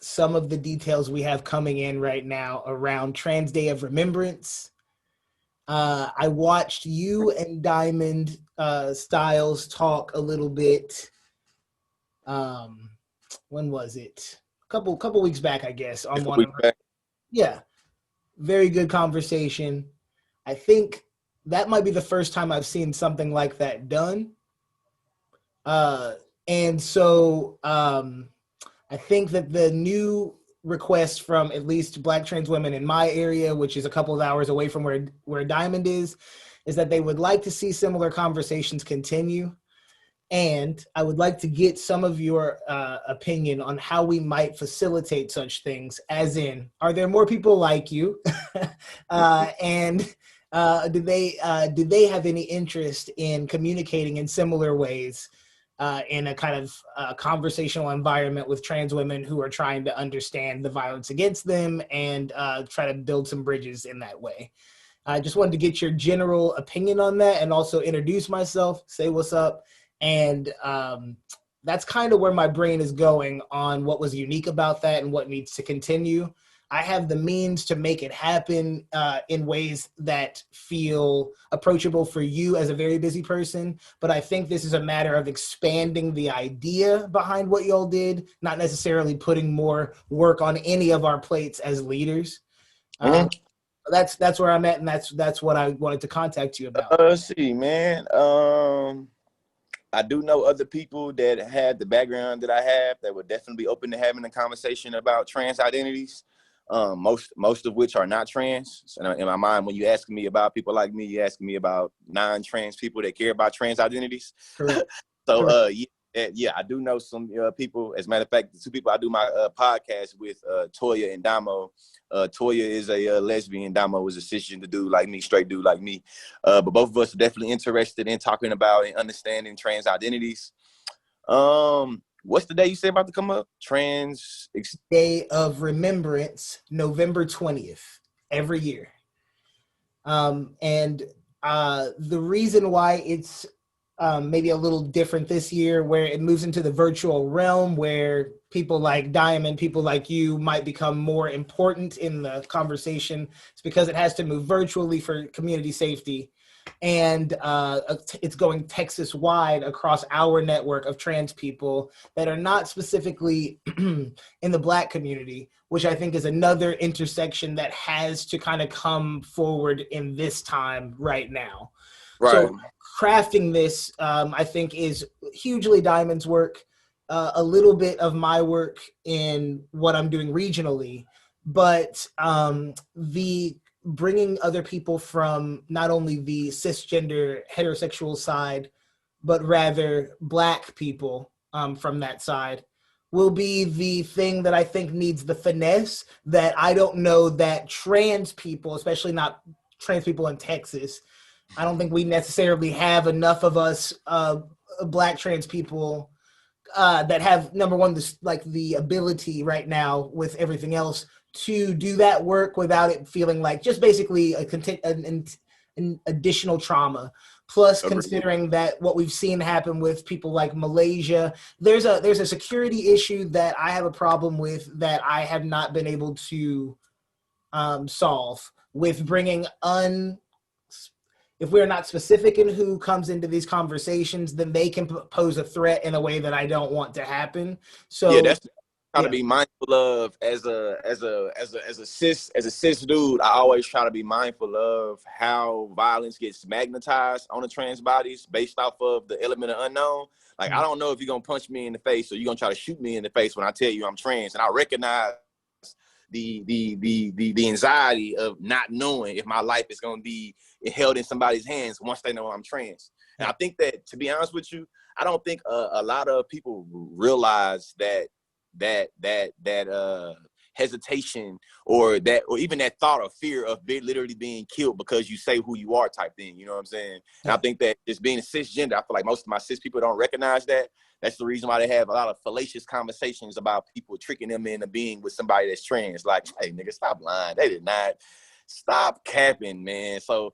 some of the details we have coming in right now around Trans Day of Remembrance. I watched you and Diamond Styles talk a little bit. When was it? Couple weeks back, I guess, on one of her. Yeah, very good conversation. I think that might be the first time I've seen something like that done. And so I think that the new request from at least Black trans women in my area, which is a couple of hours away from where Diamond is that they would like to see similar conversations continue. And I would like to get some of your opinion on how we might facilitate such things, as in, are there more people like you? And do they have any interest in communicating in similar ways in a kind of conversational environment with trans women who are trying to understand the violence against them and try to build some bridges in that way? I just wanted to get your general opinion on that and also introduce myself, say what's up. And that's kind of where my brain is going on what was unique about that and what needs to continue. I have the means to make it happen in ways that feel approachable for you as a very busy person. But I think this is a matter of expanding the idea behind what y'all did, not necessarily putting more work on any of our plates as leaders. That's where I'm at, and that's what I wanted to contact you about. Let's see, man. I do know other people that had the background that I have that would definitely be open to having a conversation about trans identities. Most of which are not trans. So in my mind, when you ask me about people like me, you asking me about non-trans people that care about trans identities. So yeah, I do know some people. As a matter of fact, the two people I do my podcast with, Toya and Damo. Toya is a lesbian. Damo is a cisgender dude like me, straight dude like me. But both of us are definitely interested in talking about and understanding trans identities. What's the day you say about to come up? Trans Day of Remembrance, November 20th, every year. And the reason why it's maybe a little different this year, where it moves into the virtual realm, where people like Diamond, people like you might become more important in the conversation, it's because it has to move virtually for community safety. And it's going Texas-wide across our network of trans people that are not specifically in the Black community, which I think is another intersection that has to kind of come forward in this time right now. Right. So crafting this, I think, is hugely Diamond's work, a little bit of my work in what I'm doing regionally, but the bringing other people from not only the cisgender heterosexual side, but rather Black people from that side will be the thing that I think needs the finesse that I don't know that trans people, especially not trans people in Texas, I don't think we necessarily have enough of us Black trans people that have, number one, the ability right now with everything else to do that work without it feeling like just basically an additional trauma. Plus, considering that what we've seen happen with people like Malaysia, there's a security issue that I have a problem with that I have not been able to solve with bringing if we're not specific in who comes into these conversations, then they can pose a threat in a way that I don't want to happen. So yeah, that's trying to be mindful of as a cis dude. I always try to be mindful of how violence gets magnetized on the trans bodies based off of the element of unknown. Like, I don't know if you're gonna punch me in the face or you're gonna try to shoot me in the face when I tell you I'm trans, and I recognize the anxiety of not knowing if my life is going to be held in somebody's hands once they know I'm trans. And I think that, to be honest with you, I don't think a lot of people realize that hesitation or even that thought or fear of literally being killed because you say who you are type thing. You know what I'm saying? And I think that just being a cisgender, I feel like most of my cis people don't recognize that. That's the reason why they have a lot of fallacious conversations about people tricking them into being with somebody that's trans. Like, hey, nigga, stop lying. They did not. Stop capping, man. So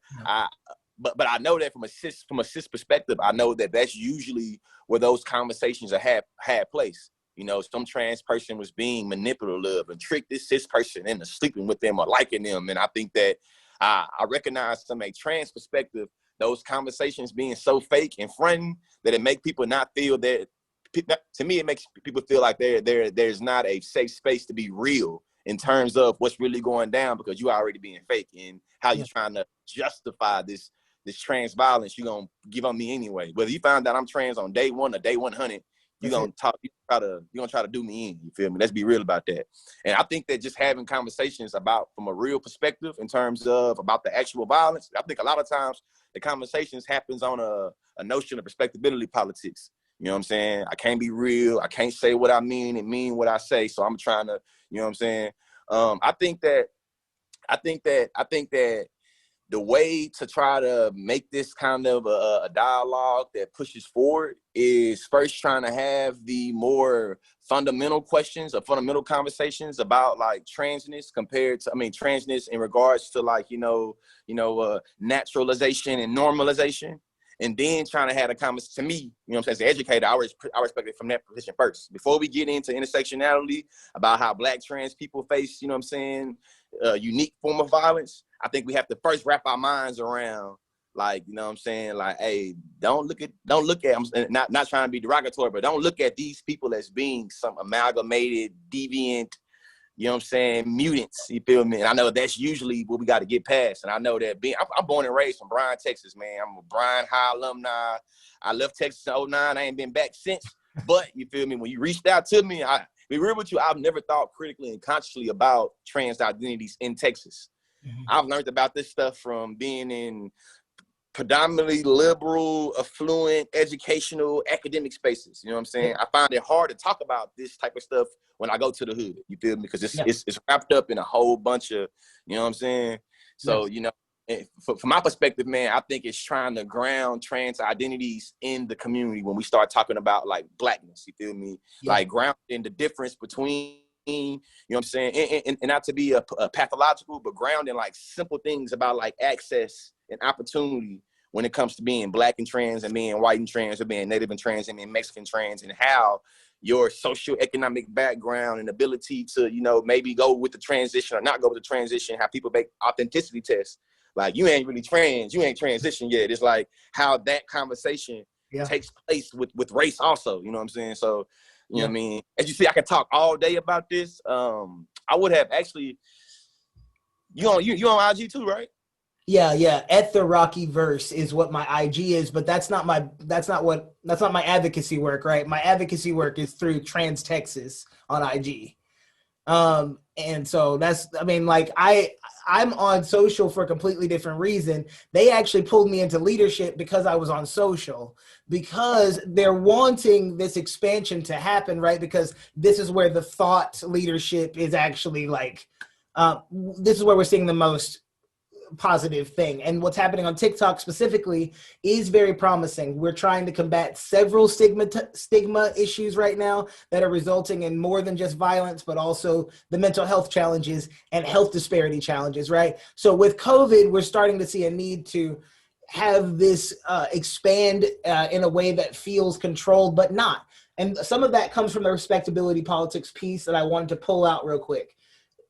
but I know that from a cis perspective, I know that that's usually where those conversations are had place. you know, some trans person was being manipulative and tricked this cis person into sleeping with them or liking them. And I think that I recognize from a trans perspective, those conversations being so fake and fronting that it make people not feel that, to me, it makes people feel like there's not a safe space to be real in terms of what's really going down, because you already being fake and how you're trying to justify this trans violence you're gonna give on me anyway. Whether you find out I'm trans on day 1 or day 100, you're gonna try to do me in. You feel me? Let's be real about that. And I think that just having conversations about from a real perspective in terms of about the actual violence, I think a lot of times the conversations happens on a notion of respectability politics. You know what I'm saying? I can't be real. I can't say what I mean and mean what I say. So I'm trying to, you know what I'm saying? I think that the way to try to make this kind of a dialogue that pushes forward is first trying to have the more fundamental questions or fundamental conversations about like transness compared to, transness in regards to like, naturalization and normalization. And then trying to have a conversation, to me, you know what I'm saying, as an educator, I respect it from that position first. Before we get into intersectionality, about how Black trans people face, you know what I'm saying, a unique form of violence, I think we have to first wrap our minds around, like, you know what I'm saying, like, hey, don't look at, I'm not trying to be derogatory, but don't look at these people as being some amalgamated, deviant, you know what I'm saying, mutants, you feel me? And I know that's usually what we got to get past. And I know that I'm born and raised from Bryan, Texas, man. I'm a Bryan High alumni. I left Texas in 2009. I ain't been back since. But you feel me? When you reached out to me, be real with you, I've never thought critically and consciously about trans identities in Texas. Mm-hmm. I've learned about this stuff from being in predominantly liberal, affluent, educational, academic spaces. You know what I'm saying? I find it hard to talk about this type of stuff when I go to the hood. You feel me? Because it's wrapped up in a whole bunch of, you know what I'm saying? So, you know, from my perspective, man, I think it's trying to ground trans identities in the community when we start talking about like Blackness, you feel me? Like grounding the difference between, you know what I'm saying? And not to be a pathological, but grounding like simple things about like access and opportunity when it comes to being Black and trans and being white and trans or being Native and trans and being Mexican trans, and how your socioeconomic background and ability to, you know, maybe go with the transition or not go with the transition, how people make authenticity tests. Like, you ain't really trans, you ain't transitioned yet. It's like how that conversation takes place with race also, you know what I'm saying? So, you know what I mean? As you see, I can talk all day about this. I would have actually, you on IG too, right? Yeah. At the Rocky Verse is what my IG is, but that's not my advocacy work, right? My advocacy work is through Trans Texas on IG. And so that's, I'm on social for a completely different reason. They actually pulled me into leadership because I was on social, because they're wanting this expansion to happen, right? Because this is where the thought leadership is actually like, this is where we're seeing the most positive thing. And what's happening on TikTok specifically is very promising. We're trying to combat several stigma issues right now that are resulting in more than just violence, but also the mental health challenges and health disparity challenges, right? So with COVID, we're starting to see a need to have this expand in a way that feels controlled, but not. And some of that comes from the respectability politics piece that I wanted to pull out real quick.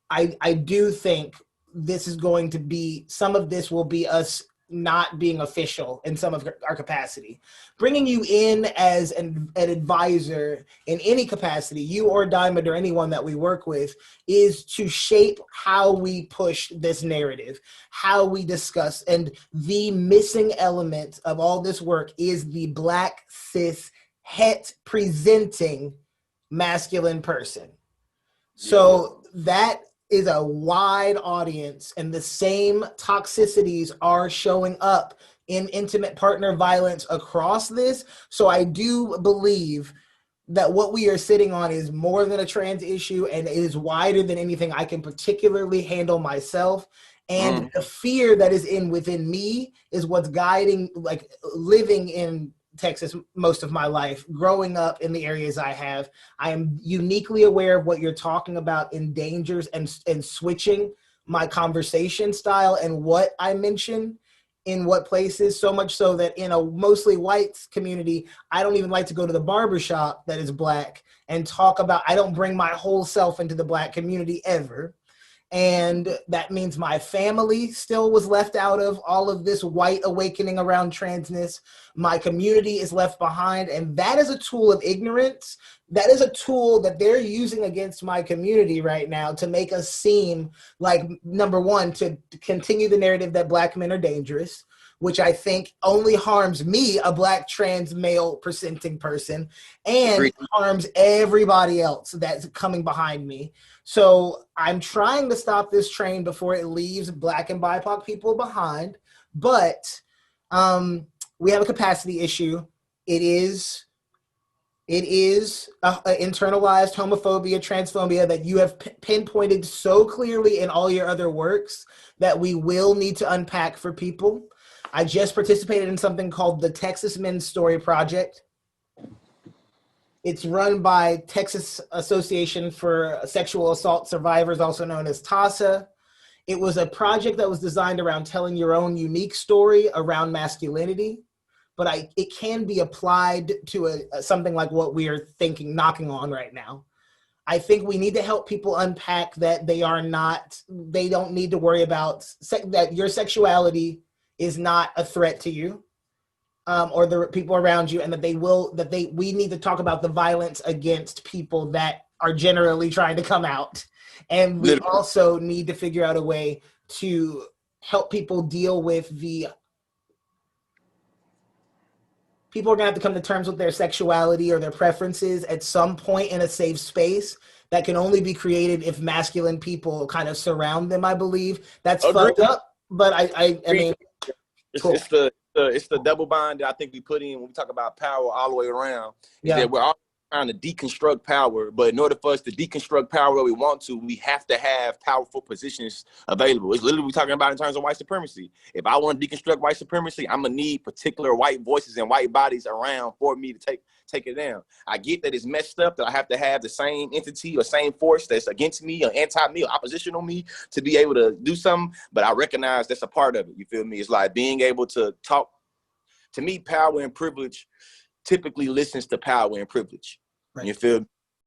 I do think this is going to be, some of this will be us not being official in some of our capacity. Bringing you in as an advisor in any capacity, you or Diamond or anyone that we work with, is to shape how we push this narrative, how we discuss. And the missing element of all this work is the Black, cis, het presenting masculine person. So that is a wide audience, and the same toxicities are showing up in intimate partner violence across this. So I do believe that what we are sitting on is more than a trans issue, and it is wider than anything I can particularly handle myself. And the fear that is within me is what's guiding, like, living in Texas most of my life, growing up in the areas I have. I am uniquely aware of what you're talking about in dangers and switching my conversation style and what I mention in what places, so much so that in a mostly white community, I don't even like to go to the barbershop that is Black and talk about, I don't bring my whole self into the Black community ever. And that means my family still was left out of all of this white awakening around transness. My community is left behind. And that is a tool of ignorance. That is a tool that they're using against my community right now to make us seem like, number one, to continue the narrative that Black men are dangerous, which I think only harms me, a Black trans male presenting person, and Agreed. harms everybody else that's coming behind me. So I'm trying to stop this train before it leaves Black and BIPOC people behind. But we have a capacity issue. It is internalized homophobia, transphobia that you have pinpointed so clearly in all your other works that we will need to unpack for people. I just participated in something called the Texas Men's Story Project. It's run by Texas Association for Sexual Assault Survivors, also known as TASA. It was a project that was designed around telling your own unique story around masculinity, but it can be applied to something like what we are thinking, knocking on right now. I think we need to help people unpack that they don't need to worry about that your sexuality is not a threat to you, or the people around you, and we need to talk about the violence against people that are generally trying to come out. And we Literally. also need to figure out a way to help people deal with people are going to have to come to terms with their sexuality or their preferences at some point in a safe space that can only be created if masculine people kind of surround them, I believe. That's Agreed. fucked up, but I mean, cool. It's the double bind that I think we put in when we talk about power all the way around. Is that we're all trying to deconstruct power, but in order for us to deconstruct power where we want to, we have to have powerful positions available. It's literally we're talking about in terms of white supremacy. If I want to deconstruct white supremacy, I'm gonna need particular white voices and white bodies around for me to take it down. I get that it's messed up that I have to have the same entity or same force that's against me or anti-me or oppositional me to be able to do something, but I recognize that's a part of it. You feel me? It's like being able to talk. To me, power and privilege typically listens to power and privilege. Right. You feel me?